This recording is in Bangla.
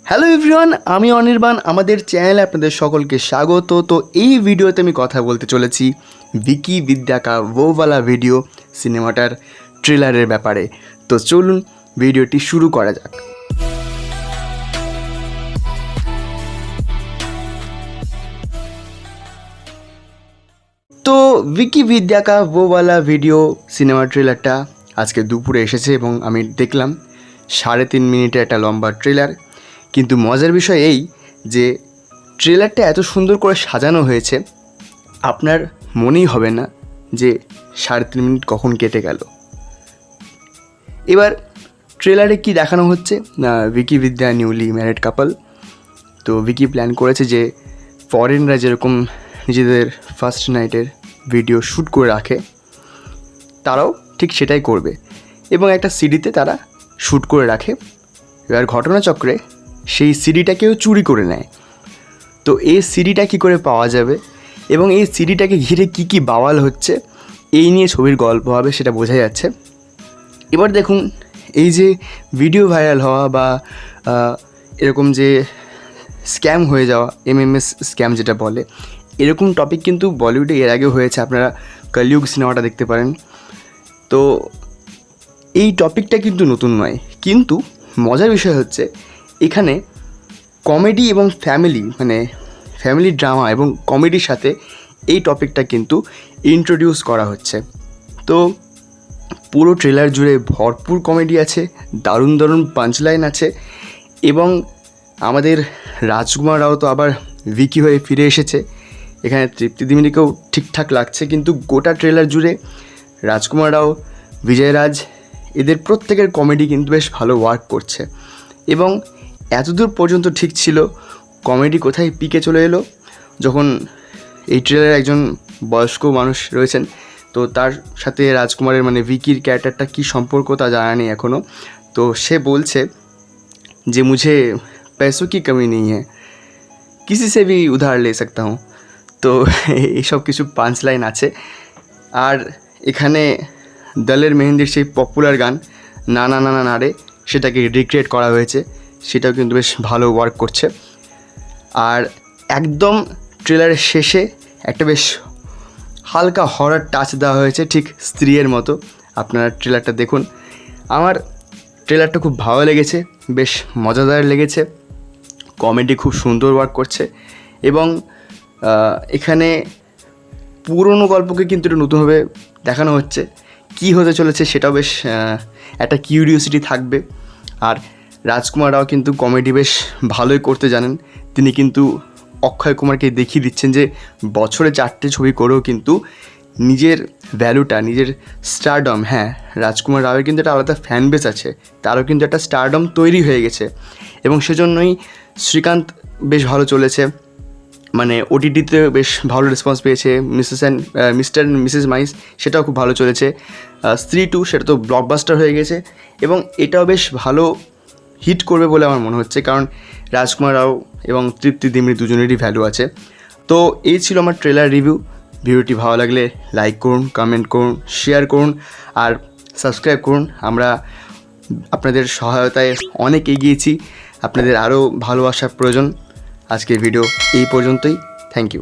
হ্যালো এভরিওয়ান, আমি অনির্বাণ। আমাদের চ্যানেলে আপনাদের সকলকে স্বাগত। তো এই ভিডিওতে আমি কথা বলতে চলেছি ভিকি বিদ্যা কা वो वाला ভিডিও সিনেমাটার ট্রেলারের ব্যাপারে। তো চলুন ভিডিওটি শুরু করা যাক। তো ভিকি বিদ্যা কা वो वाला ভিডিও সিনেমার ট্রেলারটা আজকে দুপুরে এসেছে এবং আমি দেখলাম 3.5 মিনিটের একটা লম্বা ট্রেলার। কিন্তু মজার বিষয় এই যে ট্রেলারটা এত সুন্দর করে সাজানো হয়েছে, আপনার মনেই হবে না যে 3.5 মিনিট কখন কেটে গেল। এবার ট্রেলারে কি দেখানো হচ্ছে না, ভিকি বিদ্যা নিউলি ম্যারিড কাপল। তো ভিকি প্ল্যান করেছে যে ফরেনরা যেরকম নিজেদের ফার্স্ট নাইটের ভিডিও শ্যুট করে রাখে, তারাও ঠিক সেটাই করবে এবং একটা সিডিতে তারা শ্যুট করে রাখে। এবার ঘটনাচক্রে সেই সিডিটাকেও চুরি করে নেয়। তো এই সিডিটা কী করে পাওয়া যাবে এবং এই সিডিটাকে ঘিরে কী কী বাওয়াল হচ্ছে, এই নিয়ে ছবির গল্প হবে, সেটা বোঝা যাচ্ছে। এবার দেখুন, এই যে ভিডিও ভাইরাল হওয়া বা এরকম যে স্ক্যাম হয়ে যাওয়া, MMS স্ক্যাম যেটা বলে, এরকম টপিক কিন্তু বলিউডে এর আগেও হয়েছে। আপনারা কলিযুগ সিনেমাটা দেখতে পারেন। তো এই টপিকটা কিন্তু নতুন নয়, কিন্তু মজার বিষয় হচ্ছে এখানে কমেডি এবং ফ্যামিলি ড্রামা এবং কমেডির সাথে এই টপিকটা কিন্তু ইন্ট্রোডিউস করা হচ্ছে। তো পুরো ট্রেলার জুড়ে ভরপুর কমেডি আছে, দারুণ দারুণ পাঞ্চলাইন আছে এবং আমাদের রাজকুমার রাও তো আবার ভিকি হয়ে ফিরে এসেছে। এখানে তৃপ্তি দিমিনিকেও ঠিকঠাক লাগছে, কিন্তু গোটা ট্রেলার জুড়ে রাজকুমার রাও, বিজয় রাজ, এদের প্রত্যেকের কমেডি কিন্তু বেশ ভালো ওয়ার্ক করছে। এবং এতদূর পর্যন্ত ঠিক ছিল, কমেডি কোথায় পিকে চলে এলো যখন এই ট্রেলারে একজন বয়স্ক মানুষ রয়েছেন, তো তার সাথে রাজকুমারের ভিকির ক্যারেক্টারটা কী সম্পর্ক তা জানা নেই এখনও। তো সে বলছে যে মুঝে पैसों की कमी नहीं है, किसी से भी उधार ले सकता हूँ। তো এইসব কিছু পাঞ্চ লাইন আছে। আর এখানে দলের মেহেন্দির সেই পপুলার গান না না না না না রে, সেটাকে রিক্রিয়েট করা হয়েছে, সেটাও কিন্তু বেশ ভালো ওয়ার্ক করছে। আর একদম ট্রেলারের শেষে একটা বেশ হালকা হরর টাচ দেওয়া হয়েছে, ঠিক স্ত্রীর মতো। আপনারা ট্রেলারটা দেখুন। আমার ট্রেলারটা খুব ভালো লেগেছে, বেশ মজাদার লেগেছে, কমেডি খুব সুন্দর ওয়ার্ক করছে এবং এখানে পুরনো গল্পকে কিন্তু একটু নতুনভাবে দেখানো হচ্ছে। কী হতে চলেছে সেটাও বেশ একটা কিউরিওসিটি থাকবে। আর রাজকুমার রাও কিন্তু কমেডি বেশ ভালোই করতে জানেন। তিনি কিন্তু অক্ষয় কুমারকে দেখিয়ে দিচ্ছেন যে বছরে 4টে ছবি করেও কিন্তু নিজের ভ্যালুটা, নিজের স্টারডম, হ্যাঁ, রাজকুমার রাওয়ের কিন্তু একটা আলাদা ফ্যান বেস আছে, তারও কিন্তু একটা স্টারডম তৈরি হয়ে গেছে এবং সেজন্যই শ্রীকান্ত বেশ ভালো চলেছে। ওটিটিতে বেশ ভালো রেসপন্স পেয়েছে। মিস্টার অ্যান্ড মিসেস মাইস, সেটাও খুব ভালো চলেছে। স্ত্রী 2 সেটা তো ব্লকবাস্টার হয়ে গেছে এবং এটাও বেশ ভালো হিট করবে বলে আমার মনে হচ্ছে, কারণ রাজকুমার রাও এবং তৃপ্তি দিমির দুজনেরই ভ্যালু আছে। তো এই ছিল আমার ট্রেলার রিভিউ। ভিডিওটি ভালো লাগলে লাইক করুন, কমেন্ট করুন, শেয়ার করুন আর সাবস্ক্রাইব করুন। আমরা আপনাদের সহায়তায় অনেক এগিয়েছি, আপনাদের আরও ভালোবাসার প্রয়োজন। আজকের ভিডিও এই পর্যন্তই। Thank you.